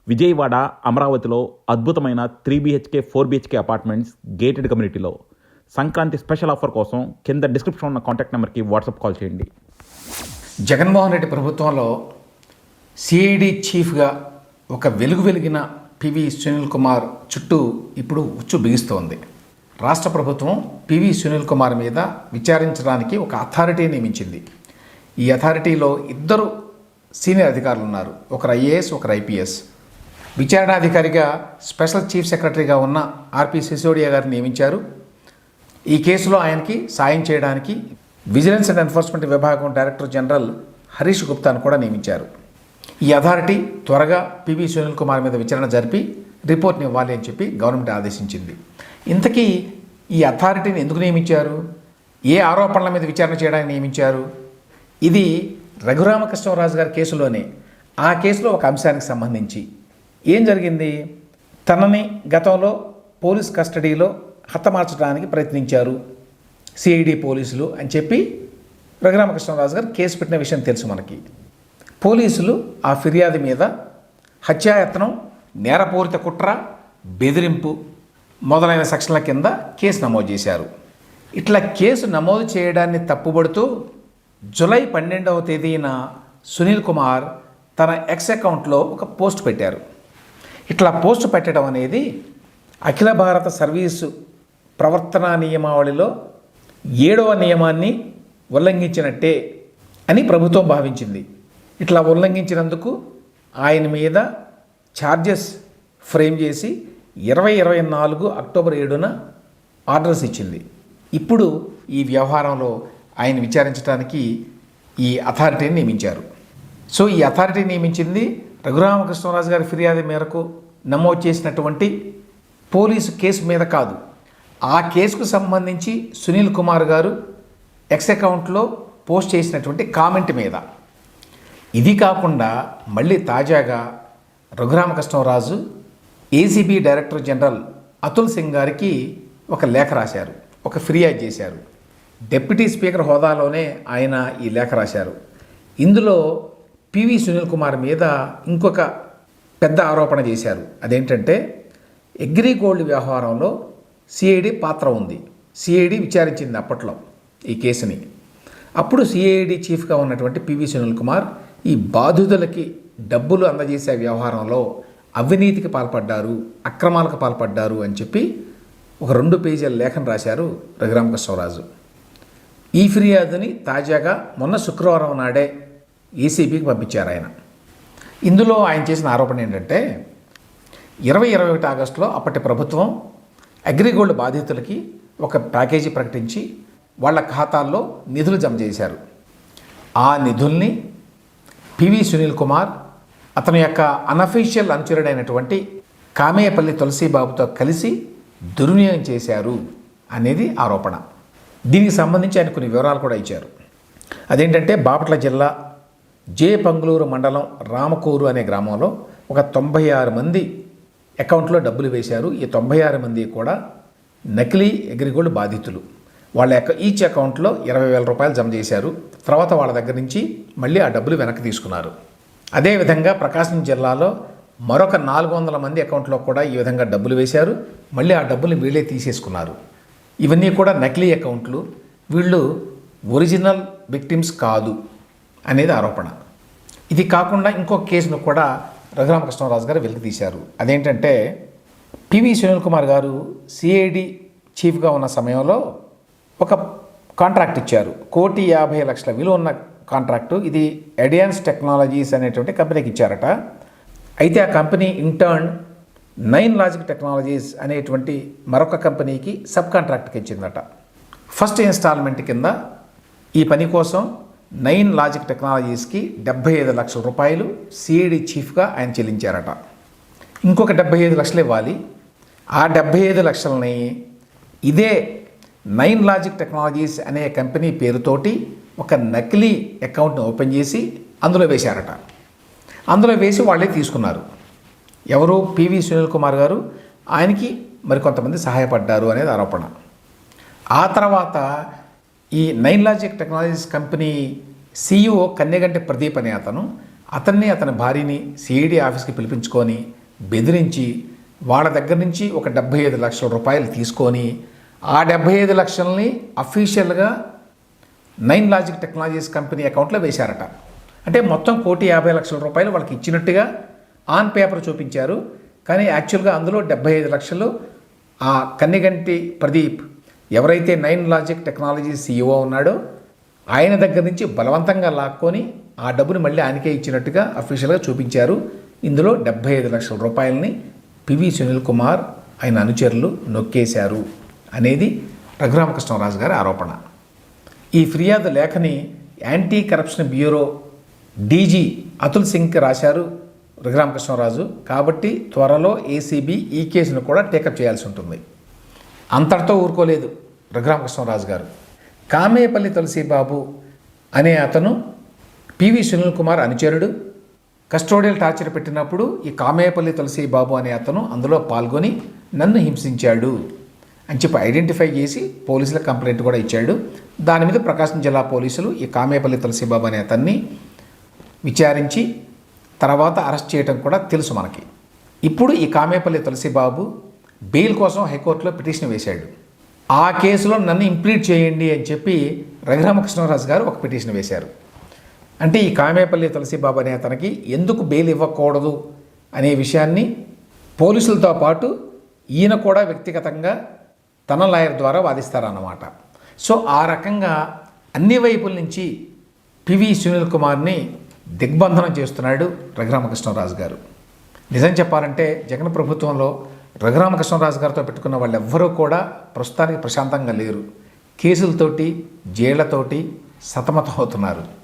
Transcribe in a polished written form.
విజయవాడ, అమరావతిలో అద్భుతమైన 3 BHK 4 BHK apartments gated కమ్యూనిటీలో సంక్రాంతి స్పెషల్ ఆఫర్ కోసం కింద డిస్క్రిప్షన్ ఉన్న కాంటాక్ట్ నెంబర్కి వాట్సాప్ కాల్ చేయండి. జగన్మోహన్ రెడ్డి ప్రభుత్వంలో సిఐడి చీఫ్గా ఒక వెలిగిన పివి సునీల్ కుమార్ చుట్టూ ఇప్పుడు ఉచ్చు బిగిస్తోంది. రాష్ట్ర ప్రభుత్వం పివి సునీల్ కుమార్ మీద విచారించడానికి ఒక అథారిటీ నియమించింది. ఈ అథారిటీలో ఇద్దరు సీనియర్ అధికారులు ఉన్నారు, ఒకరు ఐఏఎస్, ఒకరు ఐపీఎస్. విచారణాధికారిగా స్పెషల్ చీఫ్ సెక్రటరీగా ఉన్న ఆర్పి సిసోడియా గారిని నియమించారు. ఈ కేసులో ఆయనకి సాయం చేయడానికి విజిలెన్స్ అండ్ ఎన్ఫోర్స్మెంట్ విభాగం డైరెక్టర్ జనరల్ హరీష్ గుప్తాను కూడా నియమించారు. ఈ అథారిటీ త్వరగా పివి సునీల్ కుమార్ మీద విచారణ జరిపి రిపోర్ట్ని ఇవ్వాలి అని చెప్పి గవర్నమెంట్ ఆదేశించింది. ఇంతకీ ఈ అథారిటీని ఎందుకు నియమించారు, ఏ ఆరోపణల మీద విచారణ చేయడానికి నియమించారు? ఇది రఘురామకృష్ణరాజు గారి కేసులోనే, ఆ కేసులో ఒక అంశానికి సంబంధించి ఏం జరిగింది, తనని గతంలో పోలీస్ కస్టడీలో హతమార్చడానికి ప్రయత్నించారు సిఐడి పోలీసులు అని చెప్పి రఘురామకృష్ణరాజు గారు కేసు పెట్టిన విషయం తెలుసు మనకి. పోలీసులు ఆ ఫిర్యాదు మీద హత్యాయత్నం, నేరపూరిత కుట్ర, బెదిరింపు మొదలైన సెక్షన్ల కింద కేసు నమోదు చేశారు. ఇట్లా కేసు నమోదు చేయడాన్ని తప్పుబడుతూ జూలై 12వ తేదీన సునీల్ కుమార్ తన ఎక్స్ అకౌంట్లో ఒక పోస్ట్ పెట్టారు. ఇట్లా పోస్ట్ పెట్టడం అనేది అఖిల భారత సర్వీసు ప్రవర్తనా నియమావళిలో 7వ నియమాన్ని ఉల్లంఘించినట్టే అని ప్రభుత్వం భావించింది. ఇట్లా ఉల్లంఘించినందుకు ఆయన మీద ఛార్జెస్ ఫ్రేమ్ చేసి 2024 అక్టోబర్ 7న ఆర్డర్స్ ఇచ్చింది. ఇప్పుడు ఈ వ్యవహారంలో ఆయన విచారించడానికి ఈ అథారిటీని నియమించారు. సో ఈ అథారిటీ నియమించింది రఘురామకృష్ణరాజు గారి ఫిర్యాదు మేరకు నమోదు చేసినటువంటి పోలీసు కేసు మీద కాదు, ఆ కేసుకు సంబంధించి సునీల్ కుమార్ గారు ఎక్స్ అకౌంట్లో పోస్ట్ చేసినటువంటి కామెంట్ మీద. ఇది కాకుండా మళ్ళీ తాజాగా Raghuramakrishnaraju ACB director general Atul Singh గారికి ఒక లేఖ రాశారు, ఒక ఫిర్యాదు చేశారు. డిప్యూటీ స్పీకర్ హోదాలోనే ఆయన ఈ లేఖ రాశారు. ఇందులో పివి సునీల్ కుమార్ మీద ఇంకొక పెద్ద ఆరోపణ చేశారు. అదేంటంటే అగ్రిగోల్డ్ వ్యవహారంలో సిఐడి పాత్ర ఉంది. సిఐడి విచారించింది అప్పట్లో ఈ కేసుని. అప్పుడు సిఐడి చీఫ్గా ఉన్నటువంటి పివి సునీల్ కుమార్ ఈ బాధితులకి డబ్బులు అందజేసే వ్యవహారంలో అవినీతికి పాల్పడ్డారు, అక్రమాలకు పాల్పడ్డారు అని చెప్పి ఒక 2 పేజీల లేఖను రాశారు రఘురామకృష్ణరాజు. ఈ ఫిర్యాదుని తాజాగా మొన్న శుక్రవారం నాడే ఏసీబీకి పంపించారు ఆయన. ఇందులో ఆయన చేసిన ఆరోపణ ఏంటంటే 2021 ఆగస్టులో అప్పటి ప్రభుత్వం అగ్రిగోల్డ్ బాధితులకి ఒక ప్యాకేజీ ప్రకటించి వాళ్ళ ఖాతాల్లో నిధులు జమ చేశారు. ఆ నిధుల్ని పివి సునీల్ కుమార్ అతని యొక్క అనఫీషియల్ అనుచరుడైనటువంటి కామేయపల్లి తులసీబాబుతో కలిసి దుర్వినియోగం చేశారు అనేది ఆరోపణ. దీనికి సంబంధించి ఆయన కొన్ని వివరాలు కూడా ఇచ్చారు. అదేంటంటే బాపట్ల జిల్లా పంగులూరు మండలం రామకూరు అనే గ్రామంలో ఒక 96 మంది అకౌంట్లో డబ్బులు వేశారు. ఈ 96 మంది కూడా నకిలీ అగ్రిగోల్డ్ బాధితులు. వాళ్ళ ఈచ్ అకౌంట్లో 20,000 రూపాయలు జమ చేశారు. తర్వాత వాళ్ళ దగ్గర నుంచి మళ్ళీ ఆ డబ్బులు వెనక్కి తీసుకున్నారు. అదేవిధంగా ప్రకాశం జిల్లాలో మరొక 400 మంది అకౌంట్లో కూడా ఈ విధంగా డబ్బులు వేశారు. మళ్ళీ ఆ డబ్బులు వీళ్ళే తీసేసుకున్నారు. ఇవన్నీ కూడా నకిలీ అకౌంట్లు, వీళ్ళు ఒరిజినల్ విక్టిమ్స్ కాదు అనేది ఆరోపణ. ఇది కాకుండా ఇంకొక కేసును కూడా రఘురామకృష్ణరాజు గారు వెలికి తీశారు. అదేంటంటే పివి సునీల్ కుమార్ గారు సిఐడి చీఫ్గా ఉన్న సమయంలో ఒక కాంట్రాక్ట్ ఇచ్చారు. 1,50,00,000 విలువ ఉన్న కాంట్రాక్టు. ఇది అడియాన్స్ టెక్నాలజీస్ అనేటువంటి కంపెనీకి ఇచ్చారట. అయితే ఆ కంపెనీ ఇంటర్న్ 9 లాజిక్ టెక్నాలజీస్ అనేటువంటి మరొక కంపెనీకి సబ్ కాంట్రాక్ట్కి ఇచ్చిందట. ఫస్ట్ ఇన్స్టాల్మెంట్ కింద ఈ పని కోసం 9 లాజిక్ టెక్నాలజీస్కి 75 లక్షల రూపాయలు సిఐడి చీఫ్గా ఆయన చెల్లించారట. ఇంకొక 75 లక్షలు ఇవ్వాలి. ఆ 75 లక్షలని ఇదే 9 లాజిక్ టెక్నాలజీస్ అనే కంపెనీ పేరుతోటి ఒక నకిలీ అకౌంట్ని ఓపెన్ చేసి అందులో వేశారట. అందులో వేసి వాళ్ళే తీసుకున్నారు. ఎవరు? పివి సునీల్ కుమార్ గారు. ఆయనకి మరికొంతమంది సహాయపడ్డారు అనేది ఆరోపణ. ఆ తర్వాత ఈ 9 logic technologies company CEO Kanneganti Pradeep అనే అతను అతన్ని అతని భార్యని సిఐడి ఆఫీస్కి పిలిపించుకొని బెదిరించి వాళ్ళ దగ్గర నుంచి ఒక 75 లక్షల రూపాయలు తీసుకొని ఆ 75 లక్షల్ని అఫీషియల్గా 9 లాజిక్ టెక్నాలజీస్ కంపెనీ అకౌంట్లో వేశారట. అంటే మొత్తం 1,50,00,000 రూపాయలు వాళ్ళకి ఇచ్చినట్టుగా ఆన్ పేపర్ చూపించారు. కానీ యాక్చువల్గా అందులో 75 లక్షలు ఆ కన్నిగంటి ప్రదీప్ ఎవరైతే 9 లాజిక్ టెక్నాలజీస్ CEO ఉన్నాడో ఆయన దగ్గర నుంచి బలవంతంగా లాక్కొని ఆ డబ్బుని మళ్ళీ ఆయనకే ఇచ్చినట్టుగా అఫీషియల్గా చూపించారు. ఇందులో 75 లక్షల రూపాయలని పివి సునీల్ కుమార్ ఆయన అనుచరులు నొక్కేశారు అనేది రఘురామకృష్ణరాజు గారి ఆరోపణ. ఈ ఫిర్యాదు లేఖని anti corruption bureau DG Atul సింగ్కి రాశారు రఘురామకృష్ణరాజు. కాబట్టి త్వరలో ఏసీబీ ఈ కేసును కూడా టేకప్ చేయాల్సి ఉంటుంది. అంతటితో ఊరుకోలేదు రఘురామకృష్ణరాజు గారు. కామేపల్లి తులసీబాబు అనే అతను పివి సునీల్ కుమార్ అనుచరుడు. కస్టోడియల్ టార్చర్ పెట్టినప్పుడు ఈ కామేపల్లి తులసీబాబు అనే అతను అందులో పాల్గొని నన్ను హింసించాడు అని చెప్పి ఐడెంటిఫై చేసి పోలీసులకు కంప్లైంట్ కూడా ఇచ్చాడు. దాని మీద ప్రకాశం జిల్లా పోలీసులు ఈ కామేపల్లి తులసీబాబు అనే అతన్ని విచారించి తర్వాత అరెస్ట్ చేయడం కూడా తెలుసు మనకి. ఇప్పుడు ఈ కామేపల్లి తులసీబాబు బెయిల్ కోసం హైకోర్టులో పిటిషన్ వేశాడు. ఆ కేసులో నన్ను ఇంప్లీట్ చేయండి అని చెప్పి రఘురామకృష్ణరాజు గారు ఒక పిటిషన్ వేశారు. అంటే ఈ కామేపల్లి తులసీబాబు అనే అతనికి ఎందుకు బెయిల్ ఇవ్వకూడదు అనే విషయాన్ని పోలీసులతో పాటు ఈయన కూడా వ్యక్తిగతంగా తన లాయర్ ద్వారా వాదిస్తారన్నమాట. సో ఆ రకంగా అన్ని వైపుల నుంచి పివి సునీల్ కుమార్ని దిగ్బంధనం చేస్తున్నాడు రఘురామకృష్ణరాజు గారు. నిజం చెప్పాలంటే జగన్ ప్రభుత్వంలో రఘురామకృష్ణరాజు గారితో పెట్టుకున్న వాళ్ళు ఎవ్వరూ కూడా ప్రస్తుతానికి ప్రశాంతంగా లేరు. కేసులతోటి జైళ్లతోటి సతమతం అవుతున్నారు.